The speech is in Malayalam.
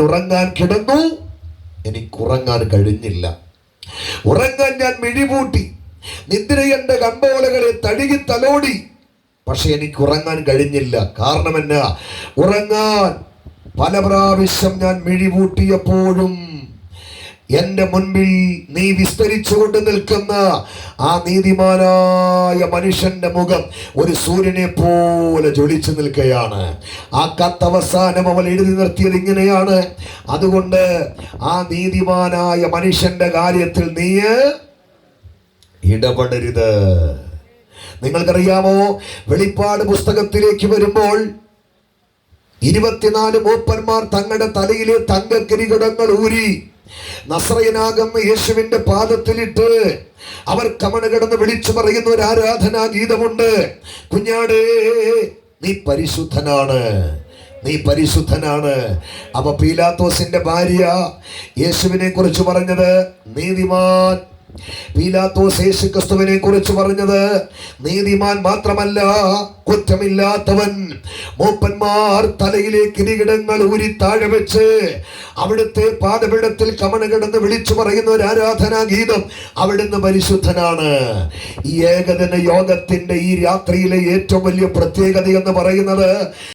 ഉറങ്ങാൻ കിടന്നു, എനിക്കുറങ്ങാൻ കഴിഞ്ഞില്ല. ഉറങ്ങാൻ ഞാൻ മിഴിപൂട്ടി, നിദ്രയുടെ കമ്പോളകളെ തഴുകി തലോടി, പക്ഷെ എനിക്ക് ഉറങ്ങാൻ കഴിഞ്ഞില്ല. കാരണം എന്നാ? ഉറങ്ങാൻ പല പ്രാവശ്യം ഞാൻ മിഴിപൂട്ടിയപ്പോഴും എന്റെ മുൻപിൽ നീ വിസ്തരിച്ചുകൊണ്ട് നിൽക്കുന്ന ആ നീതിമാനായ മനുഷ്യന്റെ മുഖം ഒരു സൂര്യനെ പോലെ ജ്വലിച്ചു നിൽക്കുകയാണ്. ആ കത്തവസാനം അവൻ എഴുതി നിർത്തിയത് ഇങ്ങനെയാണ്: അതുകൊണ്ട് ആ നീതിമാനായ മനുഷ്യന്റെ കാര്യത്തിൽ നീ ഇടപെടരുത്. നിങ്ങൾക്കറിയാമോ, വെളിപ്പാട് പുസ്തകത്തിലേക്ക് വരുമ്പോൾ 24 മൂപ്പന്മാർ തങ്ങളുടെ തലയിലെ തങ്കക്കിരീടങ്ങൾ ഊരി നസ്രയനാകുന്ന യേശുവിന്റെ പാദത്തിലിട്ട് അവർ കമണ് കിടന്ന് വിളിച്ചു പറയുന്ന ഒരു ആരാധനാ ഗീതമുണ്ട്: കുഞ്ഞാടേ, നീ പരിശുദ്ധനാണ്, നീ പരിശുദ്ധനാണ്. അപ്പൊ പീലാത്തോസിന്റെ ഭാര്യ യേശുവിനെ കുറിച്ച് പറഞ്ഞത് നീതിമാൻ. പീലാത്തോസ് യേശുക്രിസ്തുവിനെ കുറിച്ച് പറഞ്ഞത് നീതിമാൻ മാത്രമല്ല, കുറ്റമില്ലാത്തവൻ. മൂപ്പന്മാർ തലയിലെ കിരീടങ്ങൾ ഊരി താഴെ വെച്ച് അവിടുത്തെ പാദപീഠത്തിൽ കമണ് കിടന്ന് വിളിച്ചു പറയുന്ന ഒരു ആരാധനാ ഗീതം: അവിടുന്ന് പരിശുദ്ധനാണ്. ഈ ഏകദിന യോഗത്തിന്റെ ഈ രാത്രിയിലെ ഏറ്റവും വലിയ പ്രത്യേകത എന്ന് പറയുന്നത്